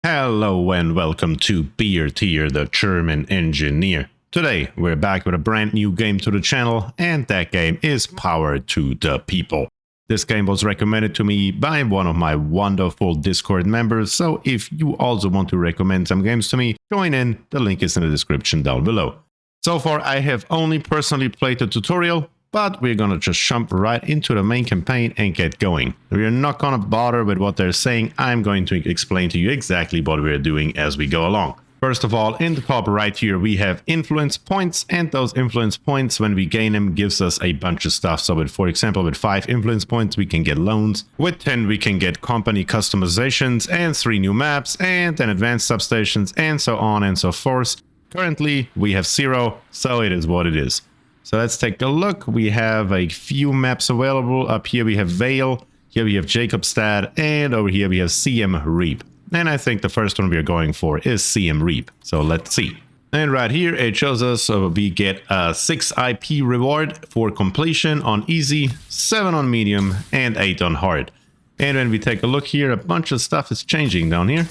Hello and welcome to BierTier, the German engineer. Today we're back with a brand new game to the channel, and that game is Power to the People. This game was recommended to me by one of my wonderful Discord members, so if you also want to recommend some games to me, join in, the link is in the description down below. So far I have only personally played the tutorial, but we're gonna just jump right into the main campaign and get going. We're not gonna bother with what they're saying. I'm going to explain to you exactly what we're doing as we go along. First of all, in the top right here, we have influence points, and those influence points, when we gain them, gives us a bunch of stuff. So for example, with 5 influence points, we can get loans. With 10, we can get company customizations and 3 new maps and then advanced substations and so on and so forth. Currently, we have 0, so it is what it is. So let's take a look. We have a few maps available. Up here we have Vale, here we have Jacobstad, and over here we have CM Reap. And I think the first one we are going for is CM Reap. So let's see. And right here it shows us we get a 6 IP reward for completion on easy, 7 on medium, and 8 on hard. And when we take a look here, a bunch of stuff is changing down here.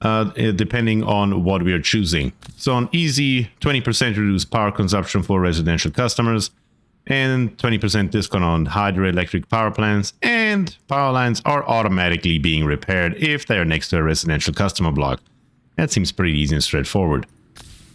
Depending on what we are choosing. So on easy, 20% reduced power consumption for residential customers, and 20% discount on hydroelectric power plants, and power lines are automatically being repaired if they are next to a residential customer block. That seems pretty easy and straightforward.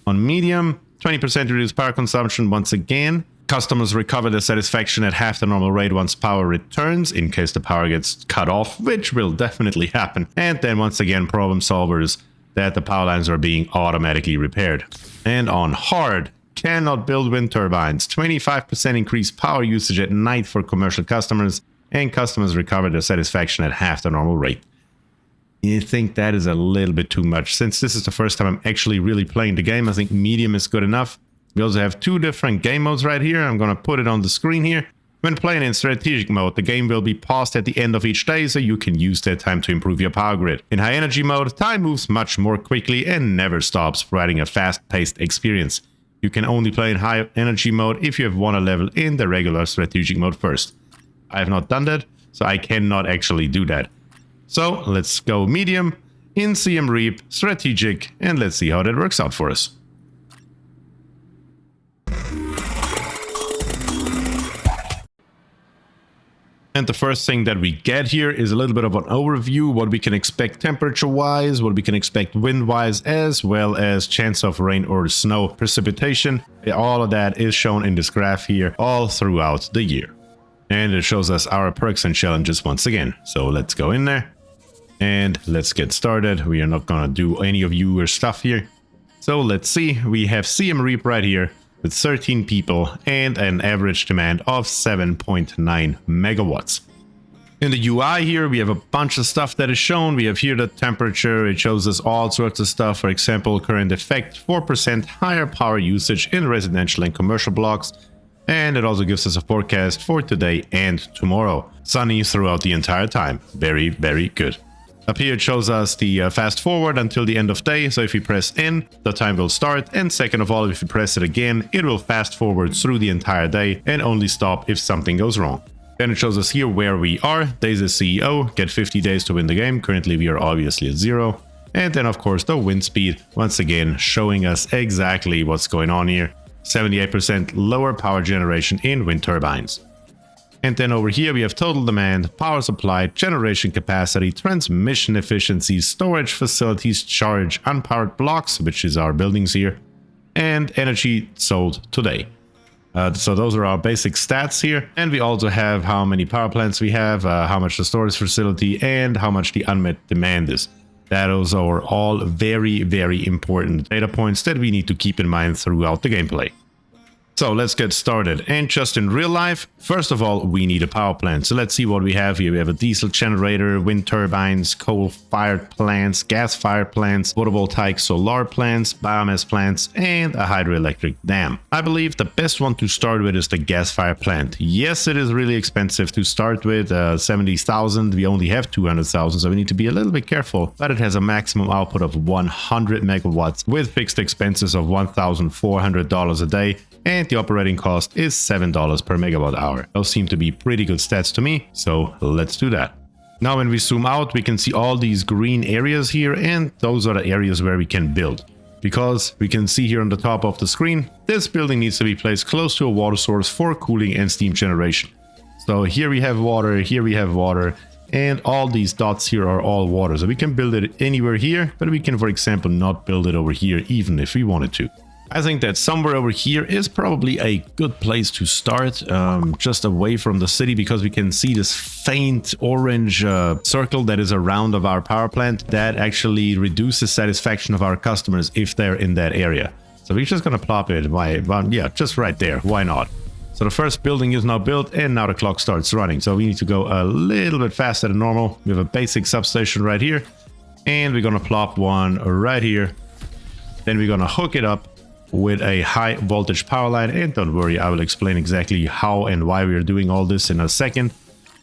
On medium, 20% reduced power consumption once again. Customers recover their satisfaction at half the normal rate once power returns, in case the power gets cut off, which will definitely happen. And then once again, problem solvers that the power lines are being automatically repaired. And on hard, cannot build wind turbines. 25% increased power usage at night for commercial customers, and customers recover their satisfaction at half the normal rate. You think that is a little bit too much. Since this is the first time I'm actually really playing the game, I think medium is good enough. We also have 2 different game modes right here. I'm gonna put it on the screen here. When playing in strategic mode, the game will be paused at the end of each day, so you can use that time to improve your power grid. In high energy mode, time moves much more quickly and never stops, providing a fast-paced experience. You can only play in high energy mode if you have won a level in the regular strategic mode first. I have not done that, so I cannot actually do that. So let's go medium, in CM Reap, strategic, and let's see how that works out for us. And the first thing that we get here is a little bit of an overview, what we can expect temperature-wise, what we can expect wind-wise, as well as chance of rain or snow precipitation. All of that is shown in this graph here all throughout the year. And it shows us our perks and challenges once again. So let's go in there and let's get started. We are not gonna do any of your stuff here. So let's see, we have CM Reap right here, with 13 people and an average demand of 7.9 megawatts. In the UI here, we have a bunch of stuff that is shown. We have here the temperature. It shows us all sorts of stuff. For example, current effect, 4% higher power usage in residential and commercial blocks. And it also gives us a forecast for today and tomorrow. Sunny throughout the entire time. Very, very good. Up here it shows us the fast forward until the end of day, so if we press N, the time will start, and second of all, if we press it again, it will fast forward through the entire day and only stop if something goes wrong. Then it shows us here where we are. Days as CEO, get 50 days to win the game. Currently we are obviously at 0. And then of course the wind speed, once again showing us exactly what's going on here. 78% lower power generation in wind turbines. And then over here we have total demand, power supply, generation capacity, transmission efficiency, storage facilities, charge, unpowered blocks, which is our buildings here, and energy sold today. So those are our basic stats here. And we also have how many power plants we have, how much the storage facility, and how much the unmet demand is. Those are all very, very important data points that we need to keep in mind throughout the gameplay. So let's get started. And just in real life, first of all, we need a power plant. So let's see what we have here. We have a diesel generator, wind turbines, coal-fired plants, gas-fired plants, photovoltaic solar plants, biomass plants, and a hydroelectric dam. I believe the best one to start with is the gas-fired plant. Yes, it is really expensive to start with, 70,000. We only have 200,000, so we need to be a little bit careful. But it has a maximum output of 100 megawatts with fixed expenses of $1,400 a day. And the operating cost is $7 per megawatt hour. Those seem to be pretty good stats to me, so let's do that. Now when we zoom out, we can see all these green areas here, and those are the areas where we can build. Because we can see here on the top of the screen, this building needs to be placed close to a water source for cooling and steam generation. So here we have water, here we have water, and all these dots here are all water. So we can build it anywhere here, but we can, for example, not build it over here even if we wanted to. I think that somewhere over here is probably a good place to start, just away from the city, because we can see this faint orange circle that is around of our power plant that actually reduces satisfaction of our customers if they're in that area. So we're just gonna plop it, yeah, just right there. Why not? So the first building is now built, and now the clock starts running. So we need to go a little bit faster than normal. We have a basic substation right here, and we're gonna plop one right here. Then we're gonna hook it up with a high voltage power line, and don't worry, I will explain exactly how and why we are doing all this in a second.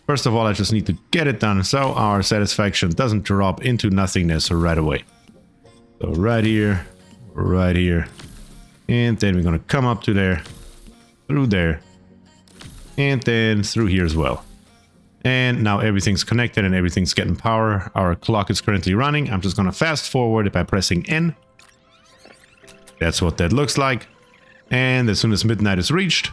First of all, I just need to get it done so our satisfaction doesn't drop into nothingness right away. So right here, and then we're gonna come up to there, through there, and then through here as well. And now everything's connected and everything's getting power. Our clock is currently running. I'm just gonna fast forward it by pressing N. That's what that looks like. And as soon as midnight is reached,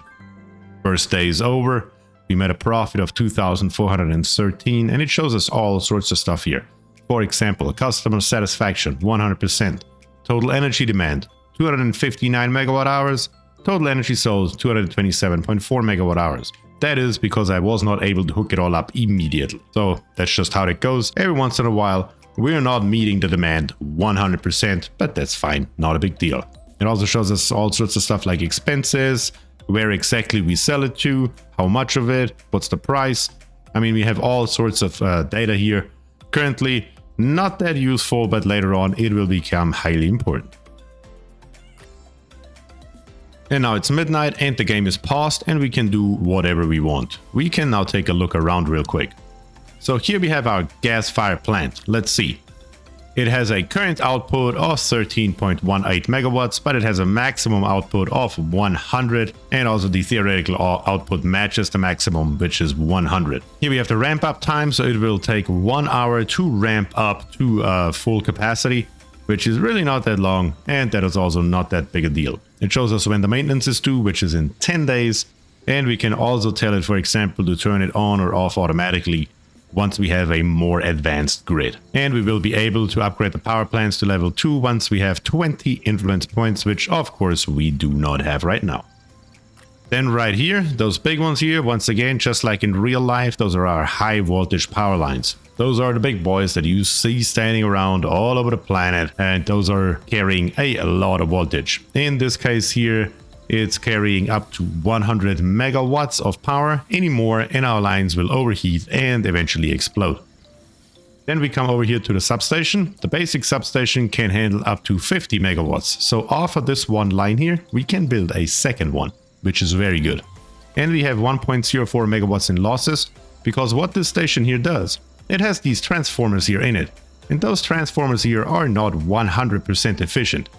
first day is over. We made a profit of 2,413, and it shows us all sorts of stuff here. For example, customer satisfaction, 100%. Total energy demand, 259 megawatt hours. Total energy sold, 227.4 megawatt hours. That is because I was not able to hook it all up immediately. So that's just how it goes. Every once in a while, we're not meeting the demand 100%, but that's fine, not a big deal. It also shows us all sorts of stuff like expenses, where exactly we sell it to, how much of it, what's the price. I mean, we have all sorts of data here. Currently, not that useful, but later on it will become highly important. And now it's midnight and the game is paused, and we can do whatever we want. We can now take a look around real quick. So here we have our gas-fired plant. Let's see. It has a current output of 13.18 megawatts, but it has a maximum output of 100, and also the theoretical output matches the maximum, which is 100. Here we have the ramp up time, so it will take 1 hour to ramp up to full capacity, which is really not that long, and that is also not that big a deal. It shows us when the maintenance is due, which is in 10 days, and we can also tell it, for example, to turn it on or off automatically once we have a more advanced grid. And we will be able to upgrade the power plants to level 2 once we have 20 influence points, which of course we do not have right now. Then right here, those big ones here, once again, just like in real life, those are our high voltage power lines. Those are the big boys that you see standing around all over the planet, and those are carrying a lot of voltage. In this case here, it's carrying up to 100 megawatts of power. Any more and our lines will overheat and eventually explode. Then we come over here to the substation. The basic substation can handle up to 50 megawatts. So off of this one line here, we can build a second one, which is very good. And we have 1.04 megawatts in losses, because what this station here does, it has these transformers here in it. And those transformers here are not 100% efficient.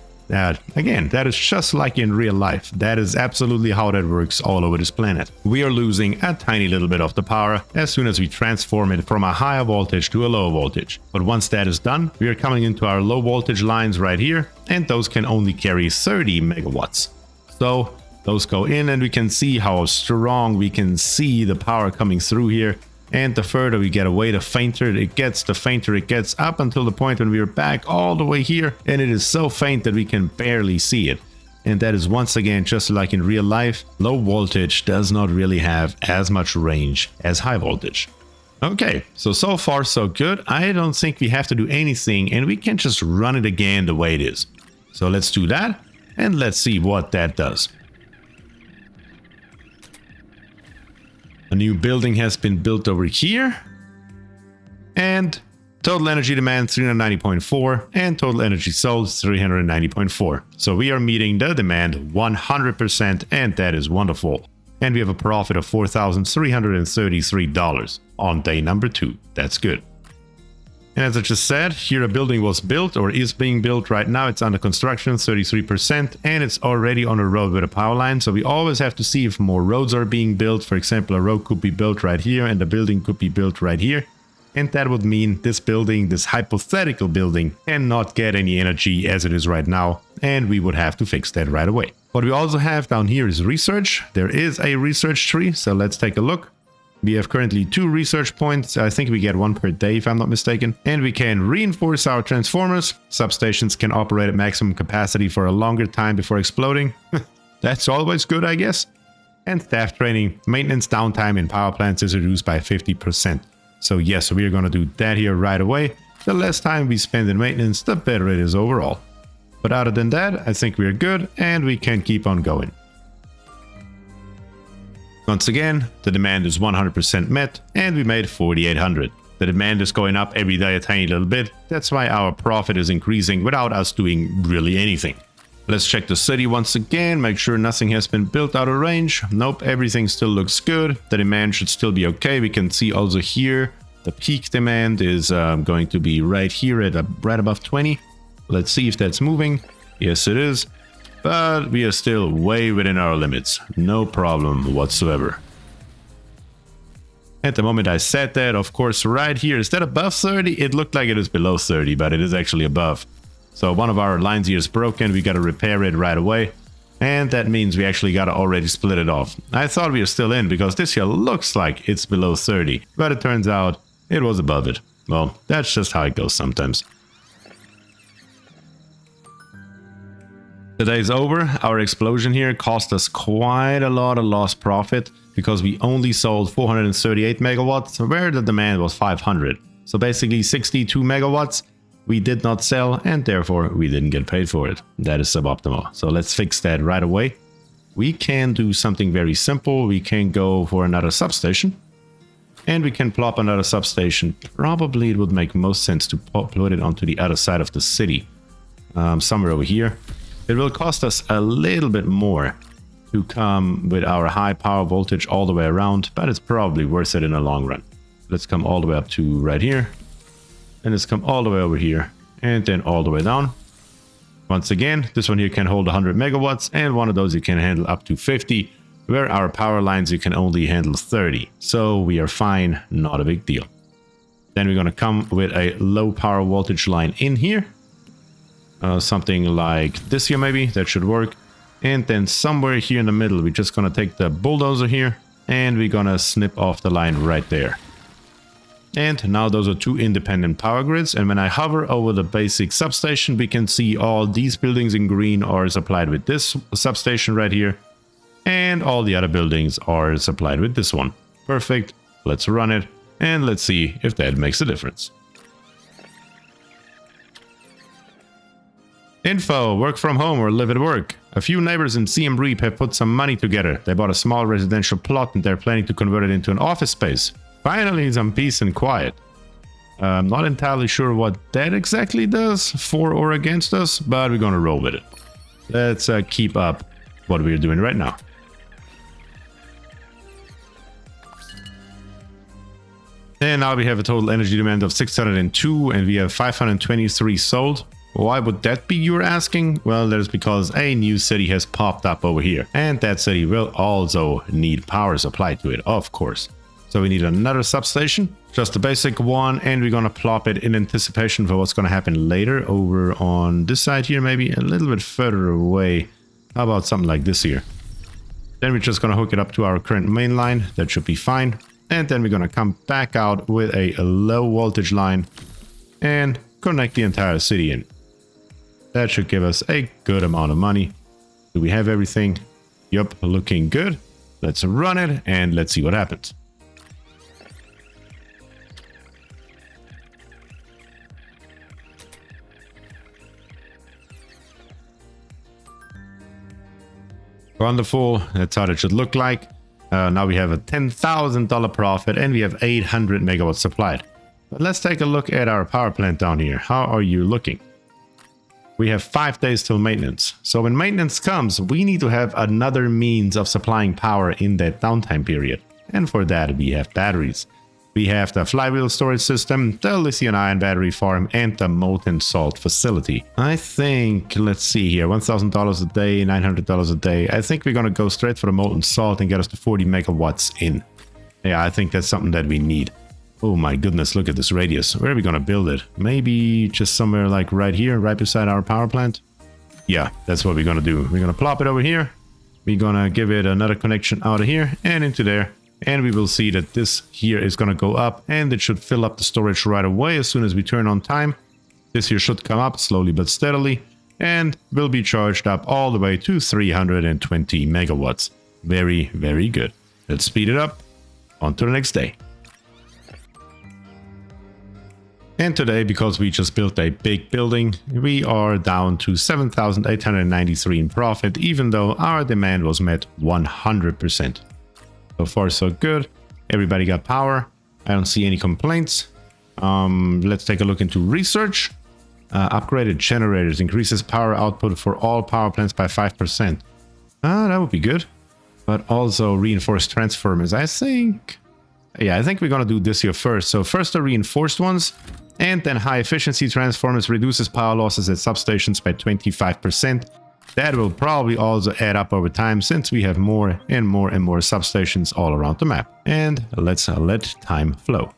Again, that is just like in real life. That is absolutely how that works all over this planet. We are losing a tiny little bit of the power as soon as we transform it from a higher voltage to a lower voltage. But once that is done, we are coming into our low voltage lines right here, and those can only carry 30 megawatts. So those go in, and we can see how strong we can see the power coming through here. And the further we get away, the fainter it gets, up until the point when we are back all the way here, and it is so faint that we can barely see it. And that is once again just like in real life. Low voltage does not really have as much range as high voltage. Okay, so far so good. I don't think we have to do anything, and we can just run it again the way it is. So let's do that, and let's see what that does. A new building has been built over here, and total energy demand 390.4 and total energy sold 390.4. So we are meeting the demand 100%, and that is wonderful. And we have a profit of $4,333 on day number 2. That's good. And as I just said, here a building was built or is being built right now. It's under construction, 33%, and it's already on a road with a power line. So we always have to see if more roads are being built. For example, a road could be built right here and a building could be built right here. And that would mean this building, this hypothetical building, cannot get any energy as it is right now, and we would have to fix that right away. What we also have down here is research. There is a research tree, so let's take a look. We have currently 2 research points. I think we get 1 per day if I'm not mistaken. And we can reinforce our transformers. Substations can operate at maximum capacity for a longer time before exploding. That's always good, I guess. And staff training. Maintenance downtime in power plants is reduced by 50%. So yes, we are going to do that here right away. The less time we spend in maintenance, the better it is overall. But other than that, I think we are good and we can keep on going. Once again, the demand is 100% met and we made 4,800. The demand is going up every day a tiny little bit. That's why our profit is increasing without us doing really anything. Let's check the city once again, make sure nothing has been built out of range. Nope, everything still looks good. The demand should still be okay. We can see also here, the peak demand is going to be right here at right above 20. Let's see if that's moving. Yes, it is. But we are still way within our limits. No problem whatsoever. At the moment I said that, of course, right here, is that above 30? It looked like it is below 30, but it is actually above. So one of our lines here is broken. We got to repair it right away. And that means we actually got to already split it off. I thought we were still in because this here looks like it's below 30. But it turns out it was above it. Well, that's just how it goes sometimes. The day's over. Our explosion here cost us quite a lot of lost profit because we only sold 438 megawatts where the demand was 500. So basically 62 megawatts we did not sell and therefore we didn't get paid for it. That is suboptimal. So let's fix that right away. We can do something very simple. We can go for another substation and we can plop another substation. Probably it would make most sense to put it onto the other side of the city, somewhere over here. It will cost us a little bit more to come with our high power voltage all the way around, but it's probably worth it in the long run. Let's come all the way up to right here. And let's come all the way over here and then all the way down. Once again, this one here can hold 100 megawatts and one of those you can handle up to 50, where our power lines you can only handle 30. So we are fine, not a big deal. Then we're going to come with a low power voltage line in here. Something like this here maybe, that should work. And then somewhere here in the middle, we're just going to take the bulldozer here and we're going to snip off the line right there. And now those are 2 independent power grids. And when I hover over the basic substation, we can see all these buildings in green are supplied with this substation right here. And all the other buildings are supplied with this one. Perfect. Let's run it and let's see if that makes a difference. Info, work from home or live at work. A few neighbors in Siem Reap have put some money together. They bought a small residential plot and they're planning to convert it into an office space. Finally, some peace and quiet. I'm not entirely sure what that exactly does, for or against us, but we're gonna roll with it. Let's keep up what we're doing right now. And now we have a total energy demand of 602 and we have 523 sold. Why would that be, you're asking? Well, that is because a new city has popped up over here. And that city will also need power supplied to it, of course. So we need another substation, just a basic one, and we're gonna plop it in anticipation for what's gonna happen later over on this side here, maybe a little bit further away. How about something like this here? Then we're just gonna hook it up to our current main line. That should be fine. And then we're gonna come back out with a low voltage line and connect the entire city in. That should give us a good amount of money. Do we have everything? Yup, looking good. Let's run it and let's see what happens. Wonderful. That's how it should look like. Now we have a $10,000 profit and we have 800 megawatts supplied. But let's take a look at our power plant down here. How are you looking? We have 5 days till maintenance. So when maintenance comes, we need to have another means of supplying power in that downtime period. And for that, we have batteries. We have the flywheel storage system, the lithium-ion battery farm, and the molten salt facility. I think, let's see here, $1,000 a day, $900 a day. I think we're going to go straight for the molten salt and get us to 40 megawatts in. Yeah, I think that's something that we need. Oh my goodness, look at this radius. Where are we gonna build it? Maybe just somewhere like right here, right beside our power plant? Yeah, that's what we're gonna do. We're gonna plop it over here. We're gonna give it another connection out of here and into there. And we will see that this here is gonna go up, and it should fill up the storage right away as soon as we turn on time. This here should come up slowly but steadily and will be charged up all the way to 320 megawatts. Very, very good. Let's speed it up. On to the next day. And today, because we just built a big building, we are down to 7,893 in profit, even though our demand was met 100%. So far, so good. Everybody got power. I don't see any complaints. Let's take a look into research. Upgraded generators increases power output for all power plants by 5%. That would be good. But also reinforced transformers. I think we're gonna do this here first. So first the reinforced ones, and then high efficiency transformers reduces power losses at substations by 25%. That will probably also add up over time, since we have more and more and more substations all around the map. And let's let time flow.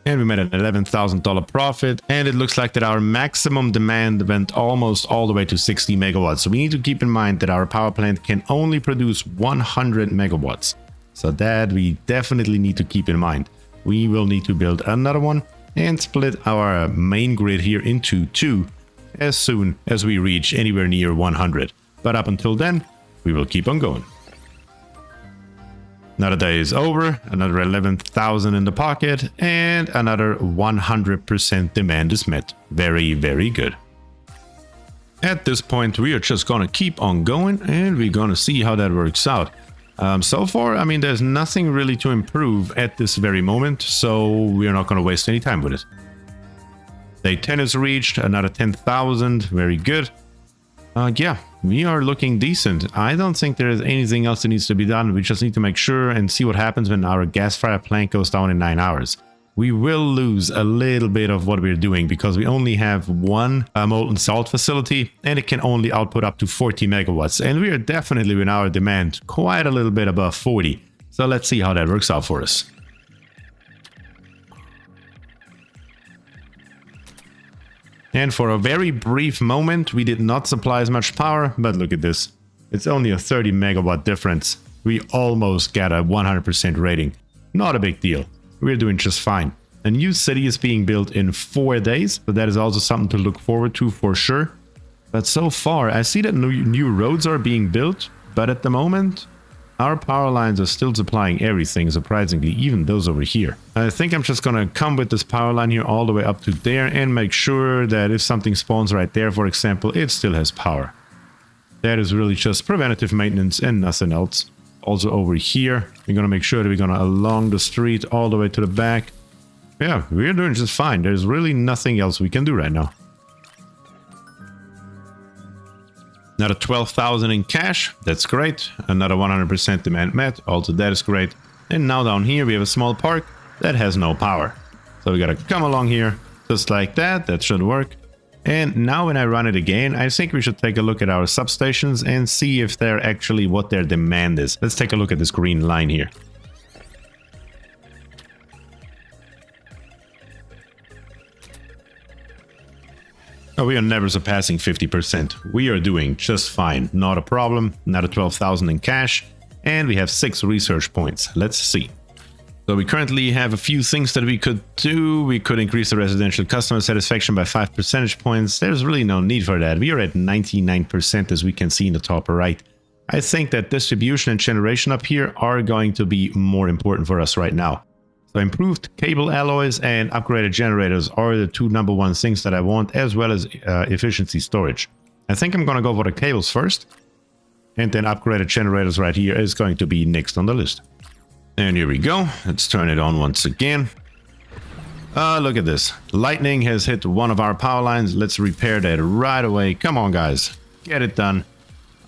And we made an $11,000 profit, and it looks like that our maximum demand went almost all the way to 60 megawatts. So we need to keep in mind that our power plant can only produce 100 megawatts. So that we definitely need to keep in mind. We will need to build another one and split our main grid here into two as soon as we reach anywhere near 100. But up until then, we will keep on going. Another day is over, another 11,000 in the pocket, and another 100% demand is met. Very, very good. At this point, we are just gonna keep on going, and we're gonna see how that works out. So far, I mean, there's nothing really to improve at this very moment, so we're not gonna waste any time with it. Day 10 is reached, another 10,000, very good. Yeah, we are looking decent. I don't think there is anything else that needs to be done. We just need to make sure and see what happens when our gas-fired plant goes down in 9 hours. We will lose a little bit of what we're doing because we only have one molten salt facility, and it can only output up to 40 megawatts. And we are definitely, with our demand, quite a little bit above 40. So let's see how that works out for us. And for a very brief moment, we did not supply as much power, but look at this. It's only a 30 megawatt difference. We almost got a 100% rating. Not a big deal. We're doing just fine. A new city is being built in 4 days, so that is also something to look forward to for sure. But so far, I see that new roads are being built, but at the moment, our power lines are still supplying everything, surprisingly, even those over here. I think I'm just gonna come with this power line here all the way up to there and make sure that if something spawns right there, for example, it still has power. That is really just preventative maintenance and nothing else. Also over here, we're gonna make sure that we're gonna along the street all the way to the back. Yeah, we're doing just fine. There's really nothing else we can do right now. Another 12,000 in cash, that's great. Another 100% demand met, also that is great. And now down here we have a small park that has no power. So we gotta come along here, just like that, that should work. And now when I run it again, I think we should take a look at our substations and see if they're actually what their demand is. Let's take a look at this green line here. Oh, we are never surpassing 50%. We are doing just fine, not a problem. Another 12,000 in cash, and we have 6 research points. Let's see. So we currently have a few things that we could do. We could increase the residential customer satisfaction by 5 percentage points. There's really no need for that. We are at 99%, as we can see in the top right. I think that distribution and generation up here are going to be more important for us right now. So improved cable alloys and upgraded generators are the two #1 things that I want, as well as efficiency storage. I think I'm going to go for the cables first. And then upgraded generators right here is going to be next on the list. And here we go. Let's turn it on once again. Look at this. Lightning has hit one of our power lines. Let's repair that right away. Come on, guys. Get it done.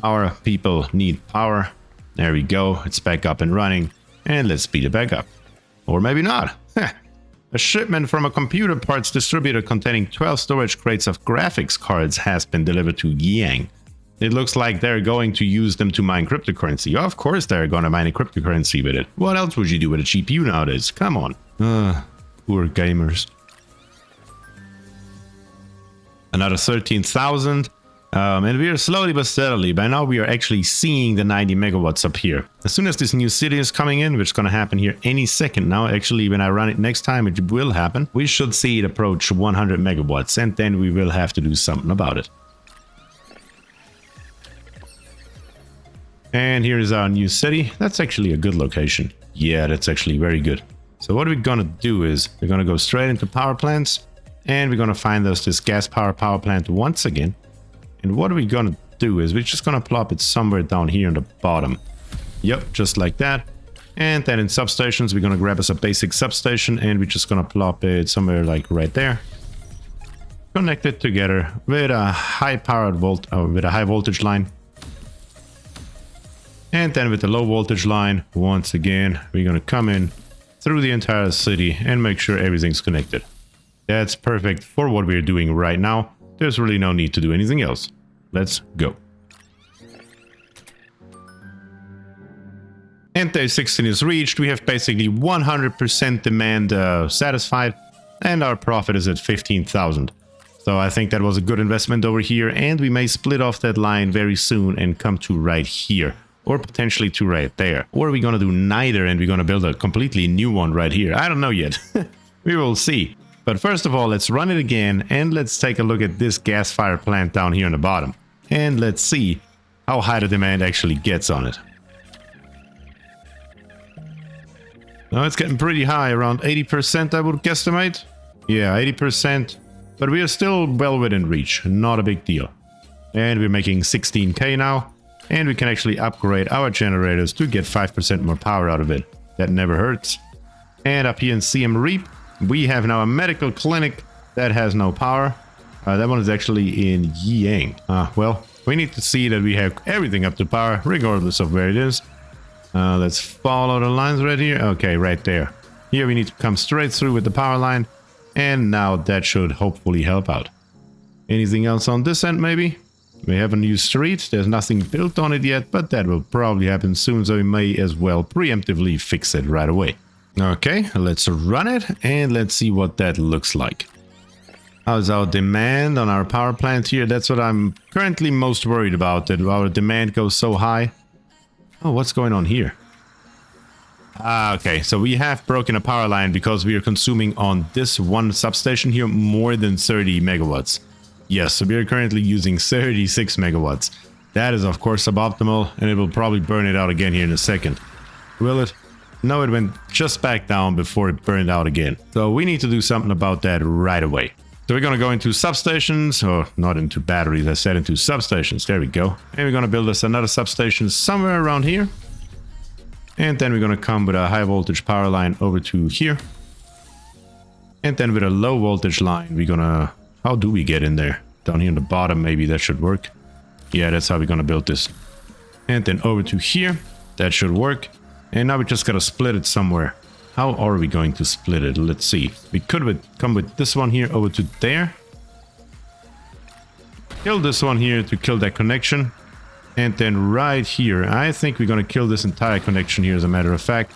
Our people need power. There we go. It's back up and running. And let's speed it back up. Or maybe not. A shipment from a computer parts distributor containing 12 storage crates of graphics cards has been delivered to Yang. It looks like they're going to use them to mine cryptocurrency. Of course they're going to mine a cryptocurrency with it. What else would you do with a GPU nowadays? Come on. Poor gamers. Another 13,000. And we are slowly but steadily, by now we are actually seeing the 90 megawatts up here. As soon as this new city is coming in, which is going to happen here any second now, actually when I run it next time, it will happen. We should see it approach 100 megawatts, and then we will have to do something about it. And here is our new city. That's actually a good location. Yeah, that's actually very good. So what we're going to do is we're going to go straight into power plants, and we're going to find us this gas power plant once again. And what we're going to do is we're just going to plop it somewhere down here in the bottom. Yep, just like that. And then in substations, we're going to grab us a basic substation, and we're just going to plop it somewhere like right there. Connect it together with a high voltage line. And then with the low voltage line, once again, we're going to come in through the entire city and make sure everything's connected. That's perfect for what we're doing right now. There's really no need to do anything else. Let's go. And day 16 is reached. We have basically 100% demand satisfied, and our profit is at 15,000. So I think that was a good investment over here, and we may split off that line very soon and come to right here, or potentially to right there. Or are we going to do neither and we're going to build a completely new one right here? I don't know yet. We will see. But first of all, let's run it again, and let's take a look at this gas fire plant down here on the bottom. And let's see how high the demand actually gets on it. Now it's getting pretty high, around 80% I would guesstimate. Yeah, 80%. But we are still well within reach, not a big deal. And we're making 16k now. And we can actually upgrade our generators to get 5% more power out of it. That never hurts. And up here in CM Reap, we have now a medical clinic that has no power. That one is actually in Yiyang. Well, we need to see that we have everything up to power, regardless of where it is. Let's follow the lines right here. Okay, right there. Here we need to come straight through with the power line. And now that should hopefully help out. Anything else on this end, maybe? We have a new street. There's nothing built on it yet, but that will probably happen soon, so we may as well preemptively fix it right away. Okay, let's run it and let's see what that looks like. How's our demand on our power plant here? That's what I'm currently most worried about, that our demand goes so high. Oh, what's going on here? Okay, so we have broken a power line because we are consuming on this one substation here more than 30 megawatts. Yes, so we are currently using 36 megawatts. That is of course suboptimal, and it will probably burn it out again here in a second. Will it? No, it went just back down before it burned out again. So we need to do something about that right away. So we're going to go into substations, or not into batteries, I said into substations. There we go. And we're going to build us another substation somewhere around here. And then we're going to come with a high voltage power line over to here. And then with a low voltage line, we're going to... How do we get in there? Down here on the bottom, maybe that should work. Yeah, that's how we're going to build this. And then over to here. That should work. And now we just got to split it somewhere. How are we going to split it? Let's see. We could come with this one here over to there. Kill this one here to kill that connection. And then right here, I think we're going to kill this entire connection here as a matter of fact.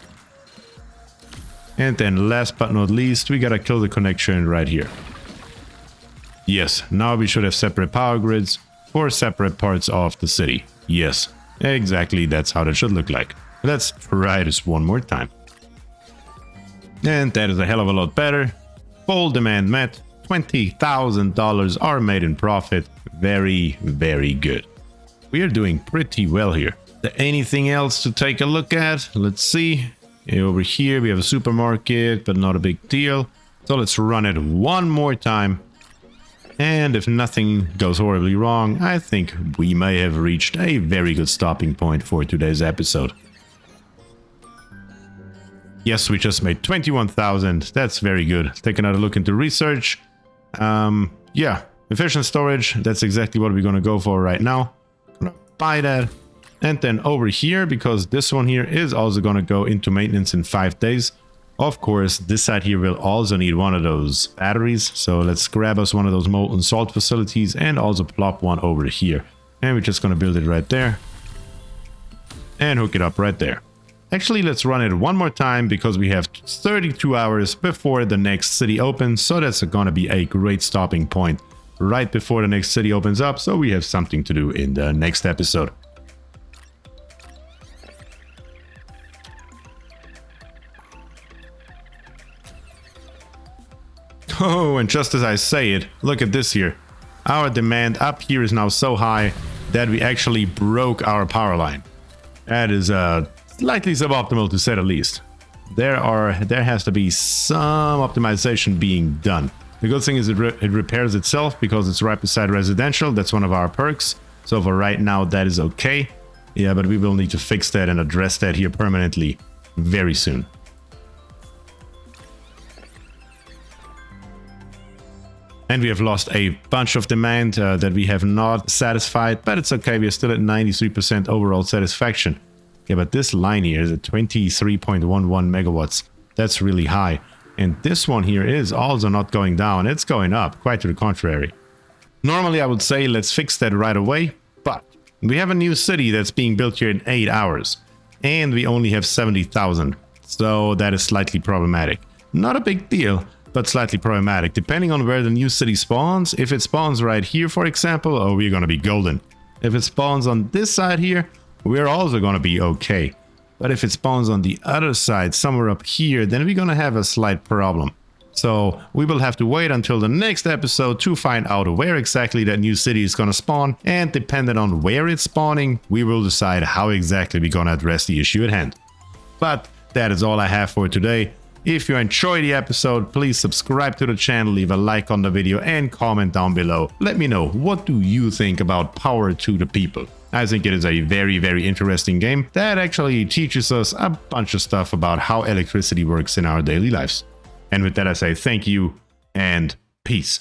And then last but not least, we got to kill the connection right here. Yes, now we should have separate power grids for separate parts of the city. Yes, exactly, that's how that should look like. Let's try this one more time. And that is a hell of a lot better. Full demand met. $20,000 are made in profit. Very, very good. We are doing pretty well here. Is there anything else to take a look at? Let's see. Over here we have a supermarket, but not a big deal. So let's run it one more time. And if nothing goes horribly wrong, I think we may have reached a very good stopping point for today's episode. Yes, we just made 21,000. That's very good. Take another look into research. Yeah, efficient storage. That's exactly what we're going to go for right now. Gonna buy that. And then over here, because this one here is also going to go into maintenance in 5 days. Of course, this side here will also need one of those batteries. So let's grab us one of those molten salt facilities and also plop one over here. And we're just gonna build it right there. And hook it up right there. Actually, let's run it one more time because we have 32 hours before the next city opens. So that's gonna be a great stopping point right before the next city opens up. So we have something to do in the next episode. Oh, and just as I say it, look at this here. Our demand up here is now so high that we actually broke our power line. That is slightly suboptimal to say the least. There has to be some optimization being done. The good thing is it repairs itself because it's right beside residential. That's one of our perks. So for right now, that is okay. Yeah, but we will need to fix that and address that here permanently very soon. And we have lost a bunch of demand that we have not satisfied, but it's okay. We are still at 93% overall satisfaction. Yeah, but this line here is at 23.11 megawatts. That's really high. And this one here is also not going down. It's going up, quite to the contrary. Normally, I would say let's fix that right away, but we have a new city that's being built here in 8 hours. And we only have 70,000. So that is slightly problematic. Not a big deal, but slightly problematic. Depending on where the new city spawns, if it spawns right here, for example, oh, we're gonna be golden. If it spawns on this side here, we're also gonna be okay. But if it spawns on the other side, somewhere up here, then we're gonna have a slight problem. So we will have to wait until the next episode to find out where exactly that new city is gonna spawn, and depending on where it's spawning, we will decide how exactly we're gonna address the issue at hand. But that is all I have for today. If you enjoyed the episode, please subscribe to the channel, leave a like on the video and comment down below. Let me know, what do you think about Power to the People? I think it is a very, very interesting game that actually teaches us a bunch of stuff about how electricity works in our daily lives. And with that, I say thank you and peace.